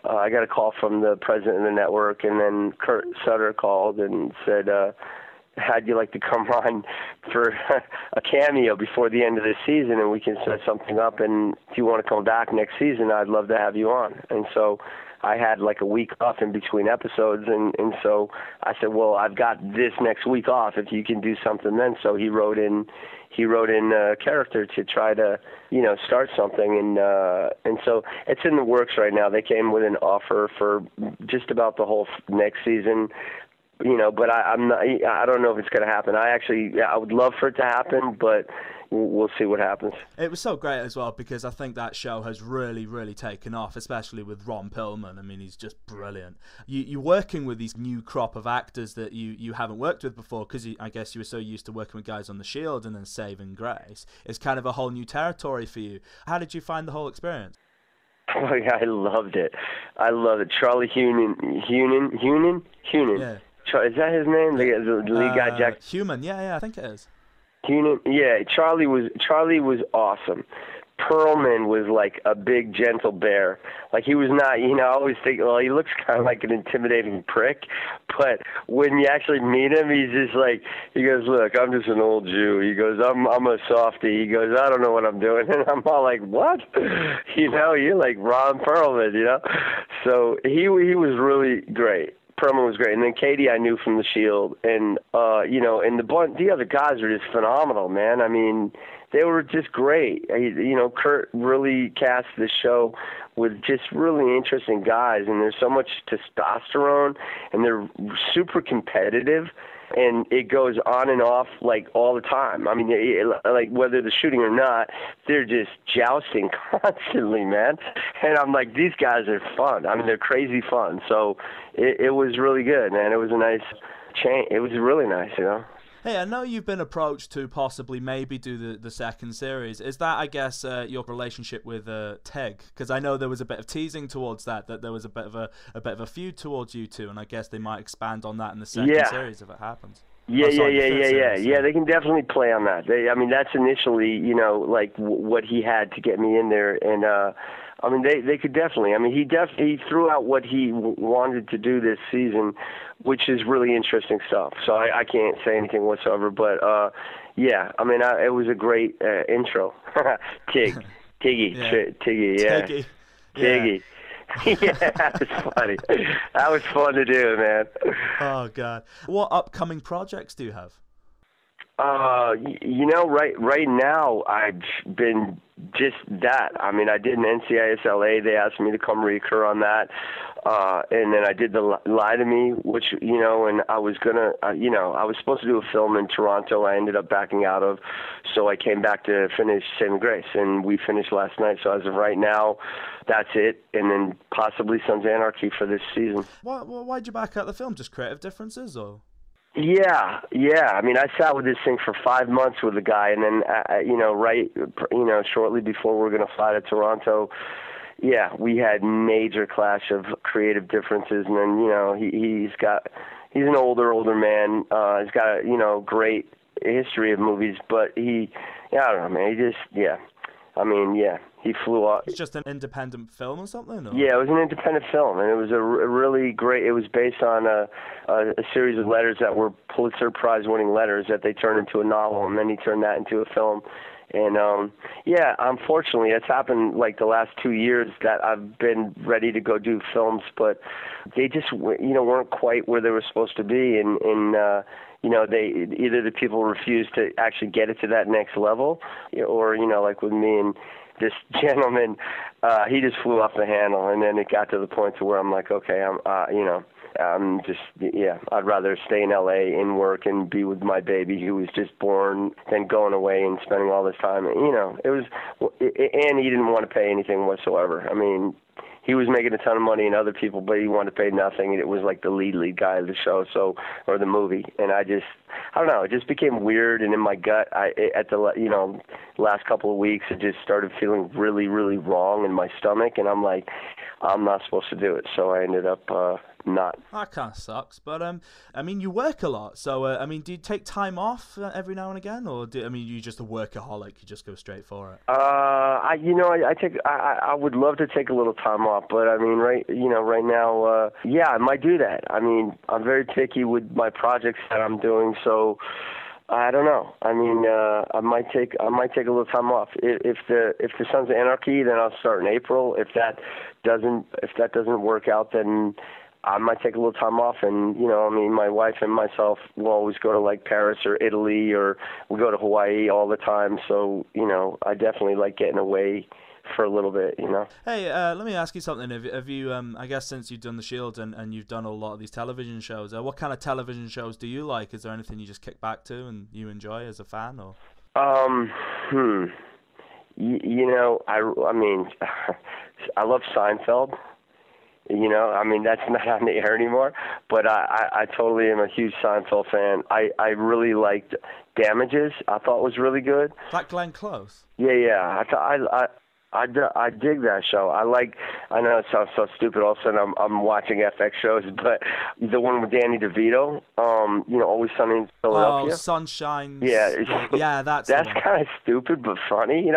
I got a call from the president of the network, and then Kurt Sutter called and said, how'd you like to come on for a cameo before the end of the season, and we can set something up, and if you want to come back next season, I'd love to have you on. And so I had like a week off in between episodes, and so I said, well, I've got this next week off if you can do something then. So he wrote in a character to try to, start something, and so it's in the works right now. They came with an offer for just about the whole next season, but I'm not. I don't know if it's going to happen. I would love for it to happen, but we'll see what happens. It was so great as well because I think that show has really, really taken off, especially with Ron Perlman. I mean, he's just brilliant. You're working with these new crop of actors that you haven't worked with before because I guess you were so used to working with guys on The Shield and then Saving Grace. It's kind of a whole new territory for you. How did you find the whole experience? Oh, yeah, I loved it. Charlie Hunan. Yeah. Is that his name? The lead guy, Jack? Human, yeah, I think it is. Yeah, Charlie was awesome. Perlman was like a big, gentle bear. Like he was not, I always think, well, he looks kind of like an intimidating prick, but when you actually meet him, he's just like, he goes, look, I'm just an old Jew. He goes, I'm a softie. He goes, I don't know what I'm doing. And I'm all like, what? You're like Ron Perlman, So he was really great. Perlman was great, and then Katie I knew from The Shield, and and the other guys are just phenomenal, man. I mean, they were just great. Kurt really cast the show with just really interesting guys, and there's so much testosterone, and they're super competitive, and it goes on and off like all the time. I mean, like whether they're shooting or not, they're just jousting constantly, man. And I'm like, these guys are fun. I mean, they're crazy fun. So it was really good, man. It was a nice change. It was really nice, Hey, I know you've been approached to possibly maybe do the second series. Is that, I guess, your relationship with Teg? Because I know there was a bit of teasing towards that there was a bit of a feud towards you two, and I guess they might expand on that in the second series if it happens. Yeah. They can definitely play on that. That's initially, like what he had to get me in there, and they could definitely. He threw out what he wanted to do this season, which is really interesting stuff. So I can't say anything whatsoever, but it was a great intro. Tiggy, yeah. Tiggy. Yeah. Yeah, that was funny. That was fun to do, man. Oh, God. What upcoming projects do you have? Right now I've been just that. I did an NCIS LA. They asked me to come recur on that. And then I did the Lie to Me, which, and I was I was supposed to do a film in Toronto. I ended up backing out of, so I came back to finish Saving Grace, and we finished last night. So as of right now, that's it. And then possibly Sons of Anarchy for this season. Why'd you back out the film? Just creative differences, or? Yeah. I sat with this thing for 5 months with the guy, and then, shortly before we were going to fly to Toronto, we had major clash of creative differences, and then, he's an older man. He's got a, great history of movies, but I don't know, man, he flew off. It's just an independent film or something? Or? Yeah, it was an independent film, and it was a really great. It was based on a series of letters that were Pulitzer Prize-winning letters that they turned into a novel, and then he turned that into a film. And unfortunately, it's happened like the last 2 years that I've been ready to go do films, but they just weren't quite where they were supposed to be, and either the people refused to actually get it to that next level, or like with me and this gentleman, he just flew off the handle, and then it got to the point to where I'm like, okay, I'd rather stay in LA and work and be with my baby who was just born than going away and spending all this time. It was, and he didn't want to pay anything whatsoever. He was making a ton of money and other people, but he wanted to pay nothing. And it was like the lead guy of the show, or the movie. And I don't know, it just became weird. And in my gut, at the last couple of weeks, it just started feeling really, really wrong in my stomach. And I'm like, I'm not supposed to do it. So I ended up not. That kind of sucks, but I mean, you work a lot, so I mean, do you take time off every now and again, or I mean, you just a workaholic? You just go straight for it? I would love to take a little time off, but I mean, right now, yeah, I might do that. I mean, I'm very picky with my projects that I'm doing, so I don't know. I mean, I might take a little time off. If the Sons of Anarchy, then I'll start in April. If that doesn't work out, then I might take a little time off. And I mean, my wife and myself will always go to like Paris or Italy, or we go to Hawaii all the time. So I definitely like getting away for a little bit, Hey, let me ask you something. Have you, I guess since you've done The Shield and you've done a lot of these television shows, what kind of television shows do you like? Is there anything you just kick back to and you enjoy as a fan, or? I mean, I love Seinfeld. I mean, that's not on the air anymore, but I totally am a huge Seinfeld fan. I really liked Damages. I thought it was really good. Is that Glenn Close? Yeah. I dig that show. I know it sounds so stupid. All of a sudden, I'm watching FX shows, but the one with Danny DeVito, Always Sunny in Philadelphia. Oh, Sunshine. Yeah, that's kind of stupid but funny.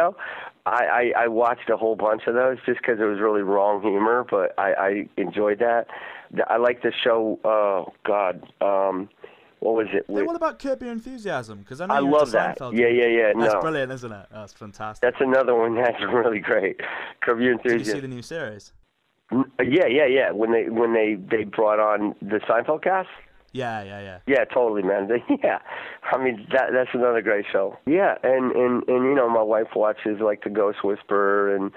I watched a whole bunch of those just because it was really wrong humor, but I enjoyed that. I like the show. Oh God. What was it? Hey, what about Curb Your Enthusiasm? Because I love that. Seinfeld. Yeah. That's brilliant, isn't it? That's fantastic. That's another one that's really great. Curb Your Enthusiasm. Did you see the new series? Yeah. When they brought on the Seinfeld cast. Yeah. Yeah, totally, man. Yeah, I mean that's another great show. Yeah, and my wife watches like The Ghost Whisperer and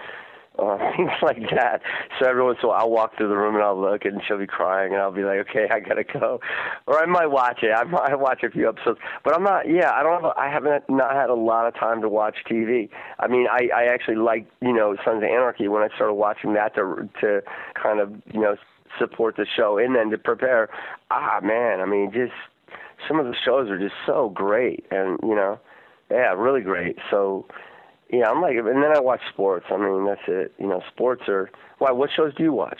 things like that. So every once in a while, I'll walk through the room and I'll look, and she'll be crying, and I'll be like, okay, I gotta go, or I might watch it. I might watch a few episodes, but I'm not. Yeah, I haven't not had a lot of time to watch TV. I mean, I actually like Sons of Anarchy when I started watching that to kind of support the show, and then to prepare. Man, I mean, just some of the shows are just so great, and yeah, really great. So. Yeah, I'm like, and then I watch sports. I mean, that's it. Sports are. Why? What shows do you watch?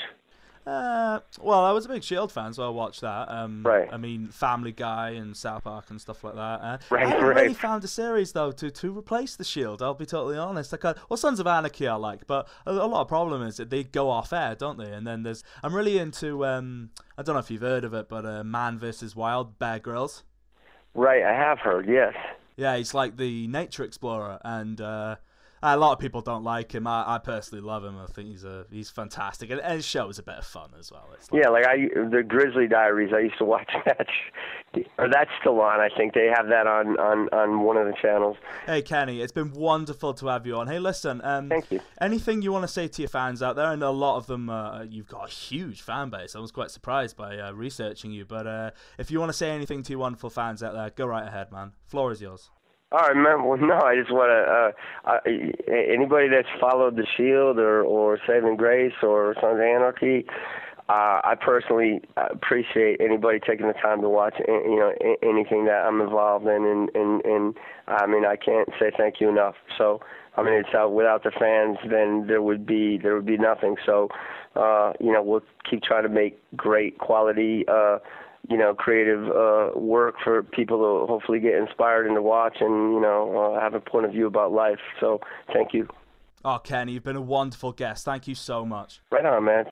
Well, I was a big Shield fan, so I watched that. Right. I mean, Family Guy and South Park and stuff like that. Right. I haven't really found a series though to replace the Shield. I'll be totally honest. Sons of Anarchy I like, but a lot of problem is that they go off air, don't they? And then I'm really into. I don't know if you've heard of it, but Man vs. Wild, Bear Grylls. Right, I have heard. Yes. Yeah, he's like the nature explorer, and a lot of people don't like him. I personally love him. I think he's fantastic, and his show is a bit of fun as well. It's like, the Grizzly Diaries. I used to watch that, or that's still on. I think they have that on one of the channels. Hey Kenny, it's been wonderful to have you on. Hey, listen, thank you. Anything you want to say to your fans out there? And a lot of them, you've got a huge fan base. I was quite surprised by researching you, but if you want to say anything to your wonderful fans out there, go right ahead, man. Floor is yours. All right, man. Well, no, I just want to anybody that's followed The Shield or Saving Grace or Sons of Anarchy. I personally appreciate anybody taking the time to watch anything that I'm involved in, and I mean, I can't say thank you enough. So I mean, it's without the fans, then there would be nothing. So we'll keep trying to make great quality creative work for people to hopefully get inspired and to watch and, have a point of view about life. So thank you. Oh, Kenny, you've been a wonderful guest. Thank you so much. Right on, man.